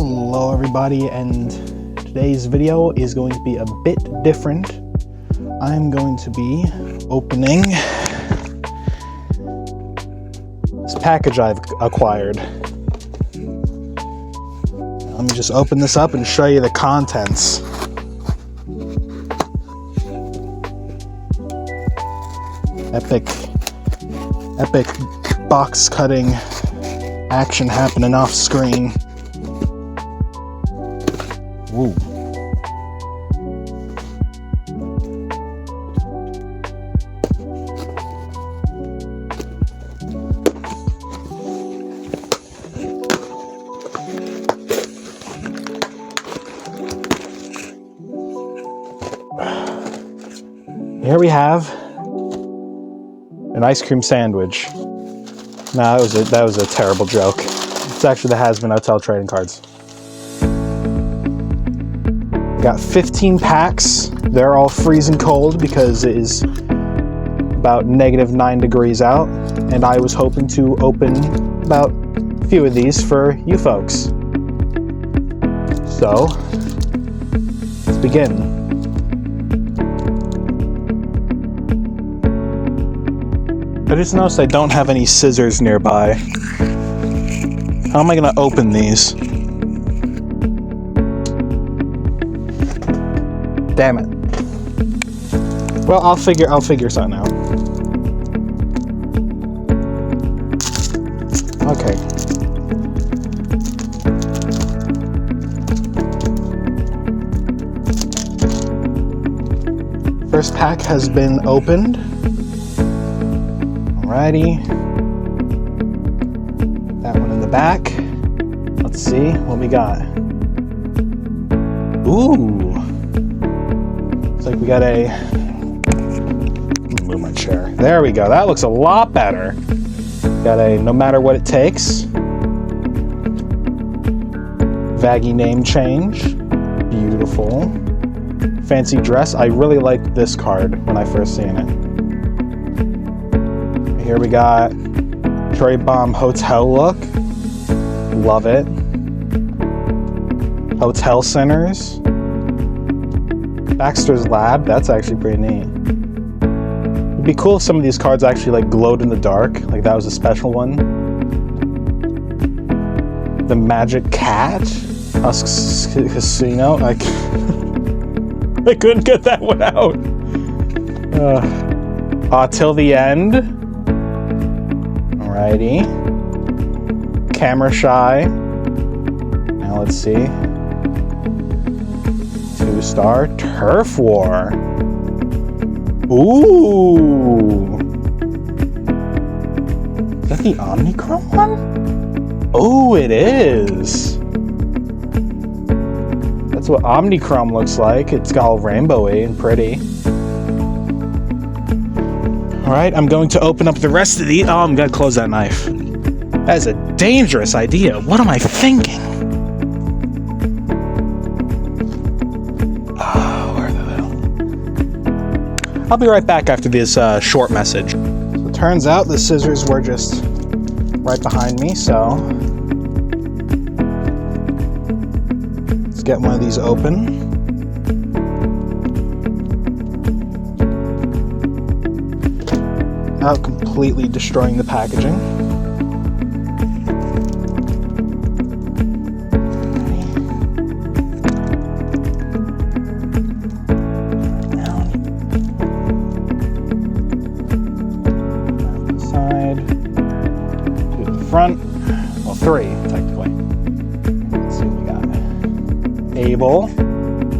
Hello everybody, and today's video is going to be a bit different. I'm going to be opening this package I've acquired. Let me just open this up and show you the contents. Epic box cutting action happening off screen. Ooh. Here we have an ice cream sandwich. Nah, that was a terrible joke. It's actually the Hazbin Hotel trading cards. Got 15 packs. They're all freezing cold because it is about -9 degrees out, and I was hoping to open about a few of these for you folks. So, let's begin. I just noticed I don't have any scissors nearby. How am I gonna open these? Damn it. Well, I'll figure something out. Okay. First pack has been opened. Alrighty. That one in the back. Let's see what we got. Ooh. Looks like we got a... move my chair. There we go. That looks a lot better. Got a no matter what it takes. Vaggy name change. Beautiful. Fancy dress. I really liked this card when I first seen it. Here we got Cherry Bomb Hotel look. Love it. Hotel Centers. Baxter's Lab. That's actually pretty neat. It'd be cool if some of these cards actually like glowed in the dark. Like that was a special one. The Magic Cat. Husk Casino. I couldn't get that one out. Till the End. Alrighty. Camera Shy. Now let's see. 2-star Turf War. Ooh. Is that the Omnichrome one? Oh, it is. That's what Omnichrome looks like. It's all rainbowy and pretty. Alright, I'm going to open up the rest of these. Oh, I'm going to close that knife. That is a dangerous idea. What am I thinking? Oh, where the hell? I'll be right back after this short message. So it turns out the scissors were just right behind me, so let's get one of these open. Without completely destroying the packaging. Side to the front. Well, 3 technically. Let's see what we got. Abel.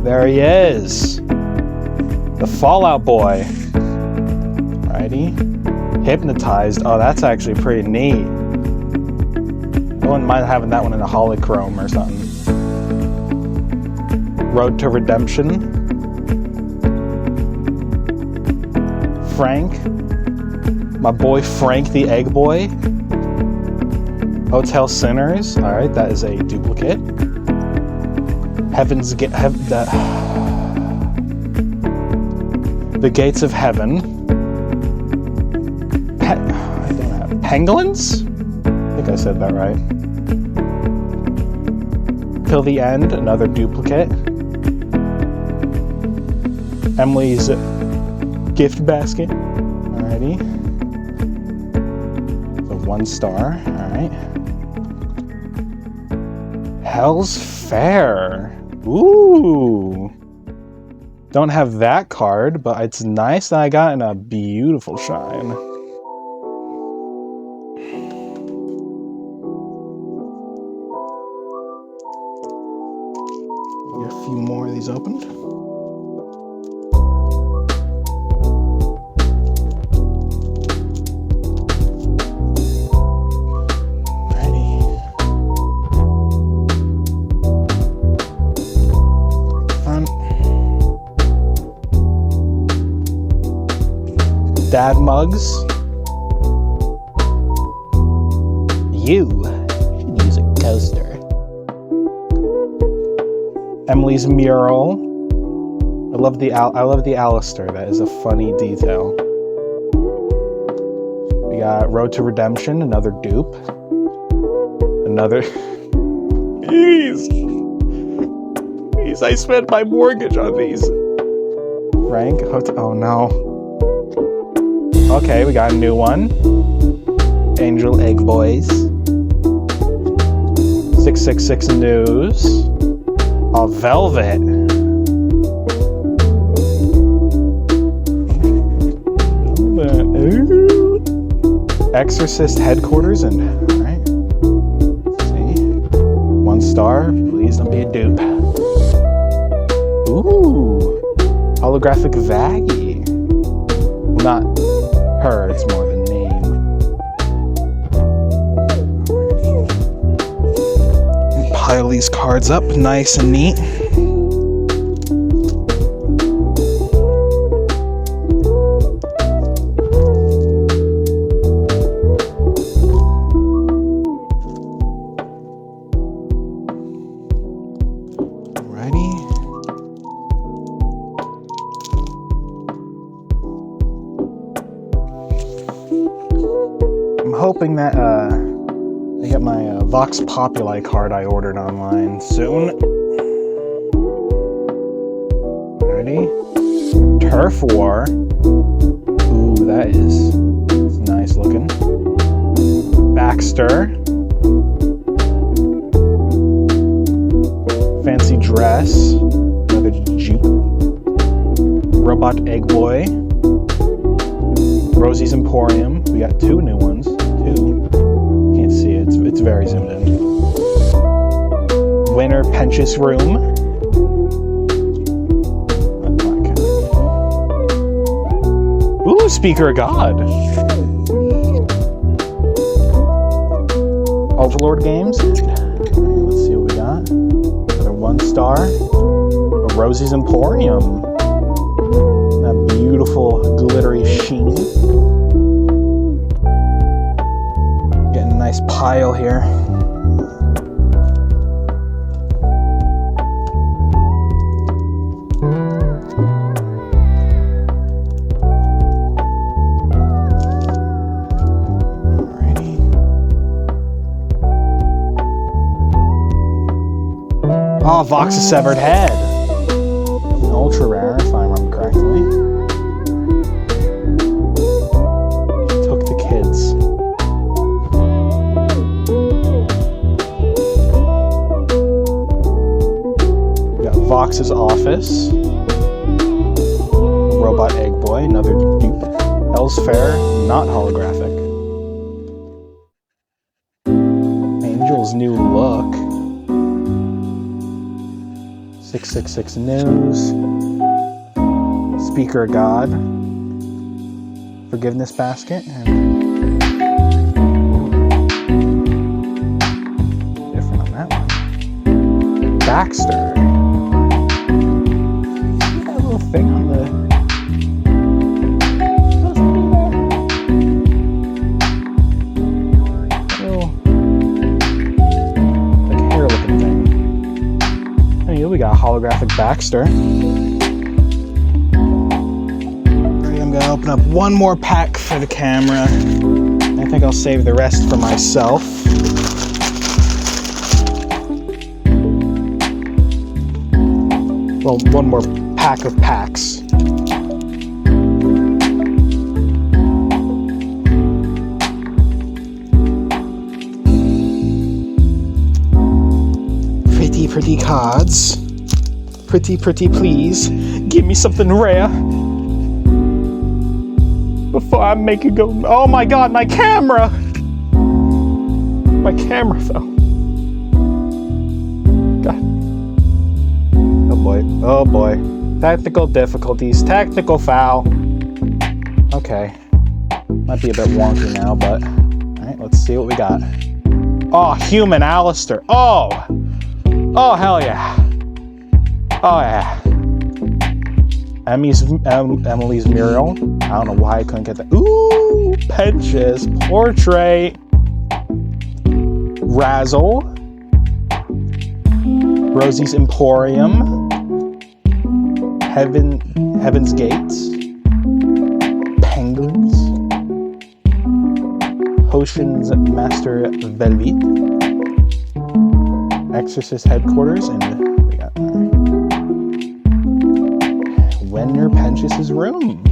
There he is. The Fallout Boy. Alrighty. Hypnotized. Oh, that's actually pretty neat. I wouldn't mind having that one in a holochrome or something. Road to Redemption. Frank. My boy Frank the Egg Boy. Hotel Sinners. Alright, that is a duplicate. The Gates of Heaven. Pangolins? I think I said that right. Till the End, another duplicate. Emily's Gift Basket. Alrighty. So 1 star. Alright. Hell's Fair. Ooh. Don't have that card, but it's nice that I got in a beautiful shine. Get a few more of these opened. Dad mugs. You should use a coaster. Emily's mural. I love the Alistair. That is a funny detail. We got Road to Redemption, another dupe. Another. Please, I spent my mortgage on these. Frank. Oh no. Okay, we got a new one. Angel Egg Boys. 666 News. Oh, Velvet. Exorcist Headquarters and alright. Let's see. 1 star. Please don't be a dupe. Ooh. Holographic Vaggie. Not her, it's more the name. Pile these cards up nice and neat. Hoping that I get my Vox Populi card I ordered online soon. Ready? Turf War. Ooh, that is nice looking. Baxter. Fancy Dress. Another Jeep. Robot Egg Boy. Rosie's Emporium. We got 2 new ones. 2. Can't see it. It's very zoomed in. Winter Penchus Room. Ooh, Speaker of God. Overlord Games. Let's see what we got. Another 1 star. Rosie's Emporium. That beautiful glittery sheen. Getting a nice pile here. Alrighty. Oh, Vox's Severed Head. Ultra rare, if I remember correctly. Took the kids. We got Vox's Office. Robot Egg Boy, another dupe. Hell's Fair, not holographic. Angel's New Look. 666 News. Speaker of God. Forgiveness Basket. And different on that one. Baxter. That little thing on the. Little, like hair looking thing. Anyway, we got a holographic Baxter. I'm gonna open up one more pack for the camera. I think I'll save the rest for myself. Well, one more pack of packs. Pretty cards. Pretty, please. Give me something rare. Before I make it go. Oh my god, my camera! My camera fell. God. Oh boy. Technical difficulties. Technical foul. Okay. Might be a bit wonky now, but. Alright, let's see what we got. Oh, human Alistair. Oh, hell yeah. Oh, yeah. Emily's mural. I don't know why I couldn't get that. Ooh, Pench's portrait. Razzle. Rosie's Emporium. Heaven's Gates. Penguins. Potions Master Velvet. Exorcist Headquarters, and we got Wenner Pench's room.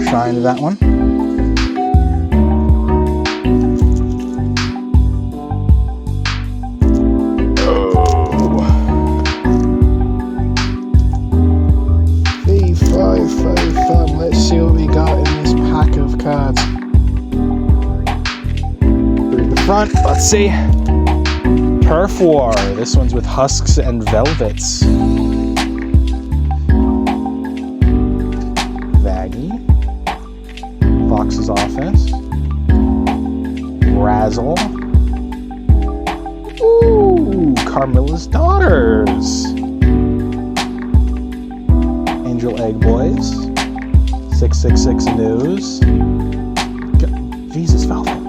Shrine to that one. Oh. 5. Let's see what we got in this pack of cards. Through the front, let's see. Turf War. This one's with husks and velvets. Vaggie. Fox's Office. Razzle. Ooh, Carmilla's Daughters. Angel Egg Boys. 666 News. Jesus, Velvet.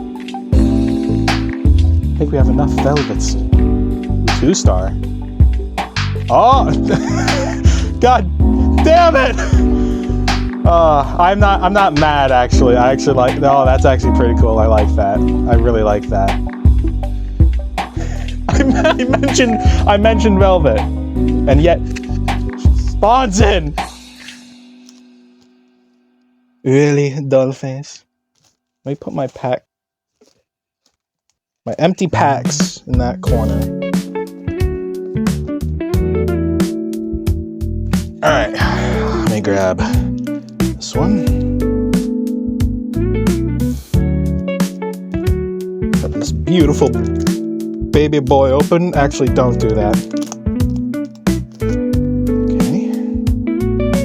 I think we have enough velvets. 2-star. Oh, god damn it! I'm not mad actually. I actually like. No, that's actually pretty cool. I like that. I really like that. I mentioned velvet, and yet spawns in. Really, Dollface? Let me put my empty packs in that corner. Alright, let me grab this one. Got this beautiful baby boy open. Actually, don't do that. Okay.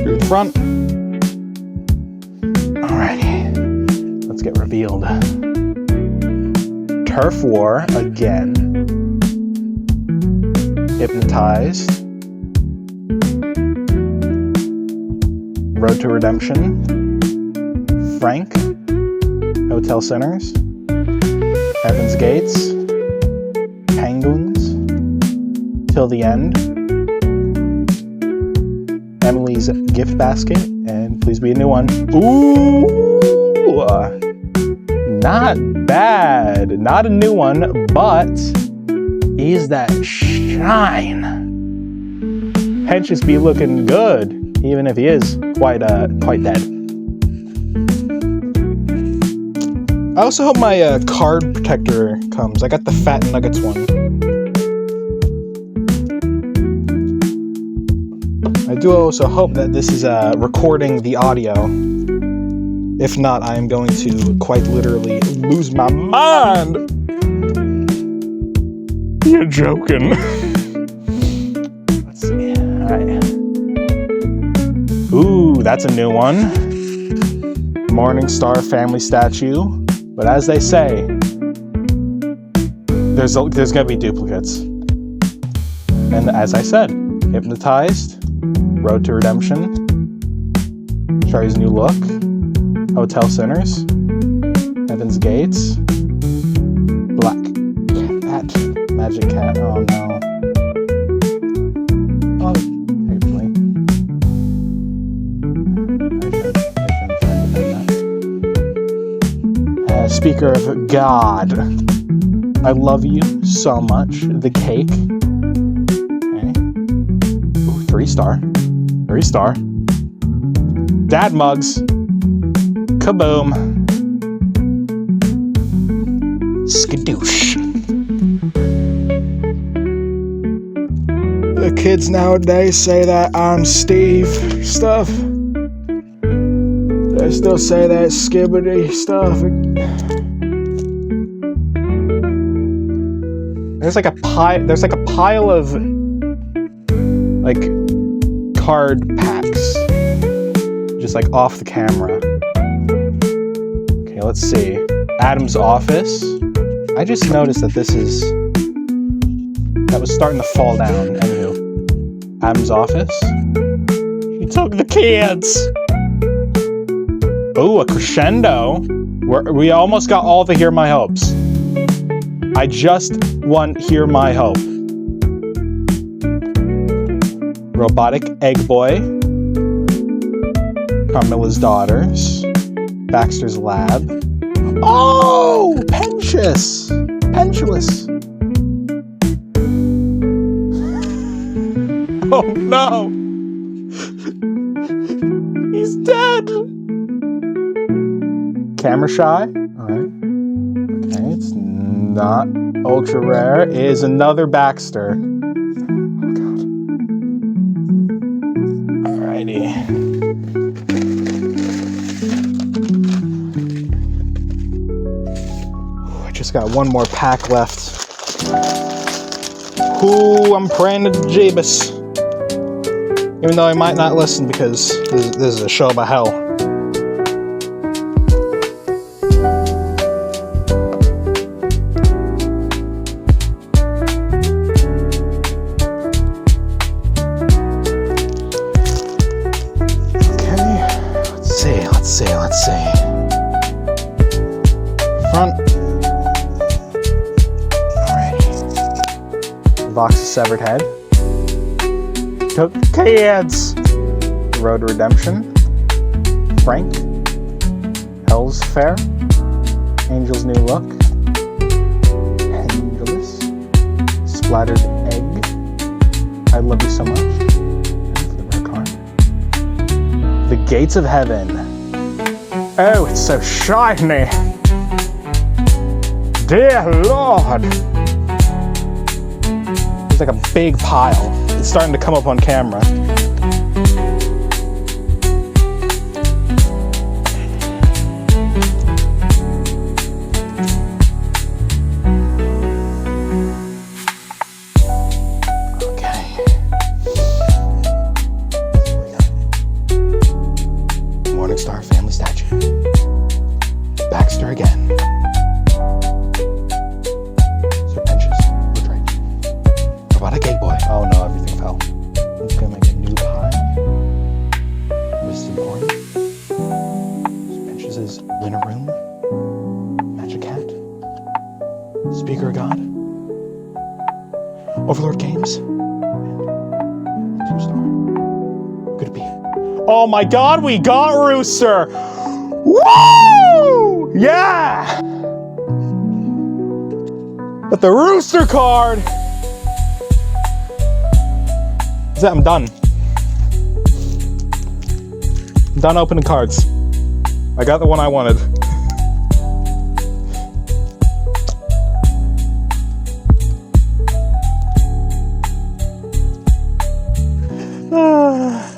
Through the front. Alrighty. Let's get revealed. Turf War again. Hypnotized. Road to Redemption. Frank. Hotel Sinners. Heaven's Gates. Penguins. Till the End. Emily's Gift Basket. And please be a new one. Ooh! Not bad. Not a new one, but is that shine. Pench's be looking good, even if he is quite dead. I also hope my card protector comes. I got the Fat Nuggets one. I do also hope that this is recording the audio. If not, I am going to quite literally lose my mind. You're joking. Let's see. All right. Ooh, that's a new one. Morningstar family statue. But as they say, there's gonna be duplicates. And as I said, Hypnotized, Road to Redemption, Charlie's New Look, Hotel Sinners, Heaven's Gates, Black Cat, Magic Cat, oh no. Oh, hopefully. Speaker of God, I love you so much. The Cake. Okay. 3-star. 3-star. Dad mugs. Kaboom. Skadoosh. The kids nowadays say that I'm Steve stuff. They still say that skibbity stuff. There's like a pile of like card packs just like off the camera. Okay, let's see. Adam's office. I just noticed that that was starting to fall down. Anywho, Adam's office. He took the kids. Oh, a crescendo. We almost got all the Hear My Hopes. I just want Hear My Hope. Robotic Egg Boy. Carmilla's Daughters. Baxter's Lab. Oh! Pensius! Oh no! He's dead! Camera Shy. Alright. Okay, it's not ultra rare. It is another Baxter. Oh god. Alrighty. I just got one more pack left. Ooh, I'm praying to Jeebus. Even though I might not listen because this is a show about hell. Let's see. Front. Alrighty. Box of Severed Head. Took kids. Road to Redemption. Frank. Hell's Fair. Angel's New Look. Angelus. Splattered Egg. I Love You So Much. And for the rare card. The Gates of Heaven. Oh, it's so shiny. Dear Lord. It's like a big pile. It's starting to come up on camera. Okay. Morningstar Family Statue. Baxter again. Serpentious. Woodridge. Robotic Egg Boy. Oh no, everything fell. I'm just gonna make a new pile. Mrs. Important. Serpentious' Winter Room. Magic Hat. Speaker of God. Overlord Games. And 2-star. Could it be? Oh my god, we got Rooster! Woo! Yeah! But the Rooster card! That's it, I'm done. I'm done opening cards. I got the one I wanted.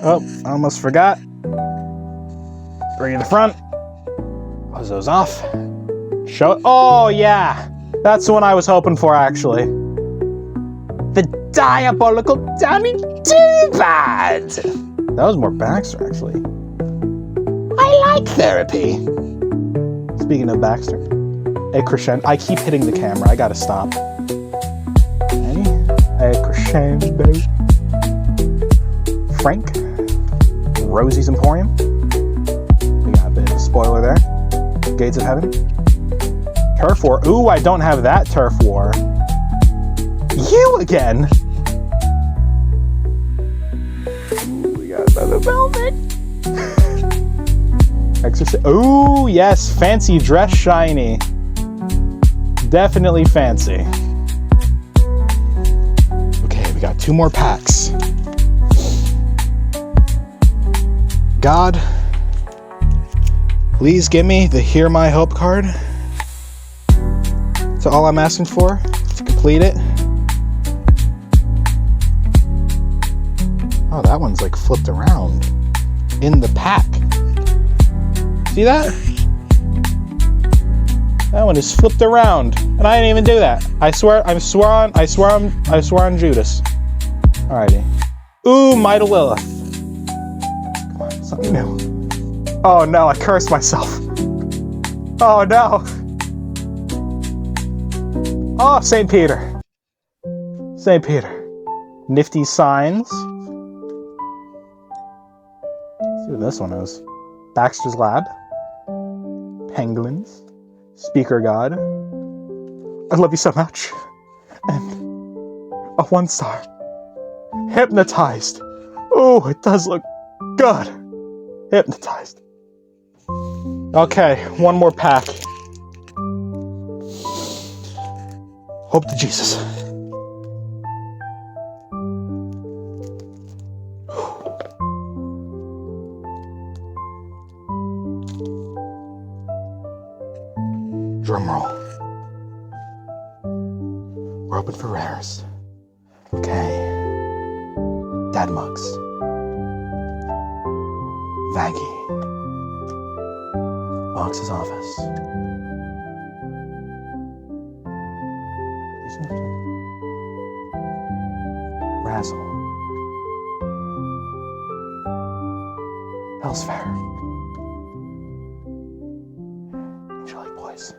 Oh, I almost forgot. Bring in the front. Close those off. Show it. Oh, yeah. That's the one I was hoping for, actually. The Diabolical Danny Too-Bad. That was more Baxter, actually. I like therapy. Speaking of Baxter. A crescendo. I keep hitting the camera. I gotta stop. Okay. A crescendo. Frank. Rosie's Emporium. We got a bit of a spoiler there. Gates of Heaven. Turf War. Ooh, I don't have that Turf War. You again? Ooh, we got another Velvet. Exorcist. Ooh, yes. Fancy dress shiny. Definitely fancy. Okay, we got 2 more packs. God, please give me the Hear My Hope card. That's all I'm asking for to complete it. Oh, that one's like flipped around in the pack. See that? That one is flipped around, and I didn't even do that. I swear on Judas. Alrighty. Ooh, Might of Lilith. Come on, something new. Oh no, I cursed myself. Oh no. Oh, St. Peter. St. Peter. Nifty signs. Let's see what this one is. Baxter's Lab. Penguins. Speaker God. I love you so much. And a 1-star. Hypnotized. Oh, it does look good. Hypnotized. Okay, one more pack. Hope to Jesus. Drum roll. We're open for rares. Okay. Dad mugs. Vaggie. Box's office. Razzle. Hell's Fair. Angelic Boys.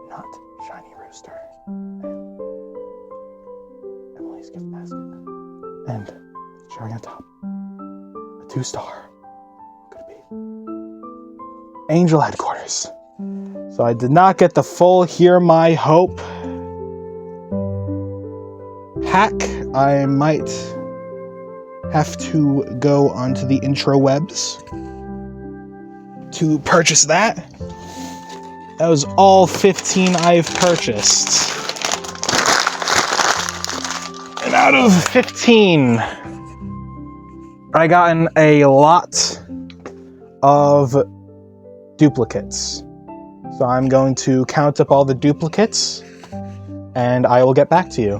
Not Shiny Rooster. Emily's Gift Basket. And cherry on top. A 2-star. Could it be? Angel Headquarters. So I did not get the full Hear My Hope pack. I might have to go onto the intro webs to purchase that. That was all 15 I've purchased. And out of 15, I gotten a lot of duplicates. So I'm going to count up all the duplicates, and I will get back to you.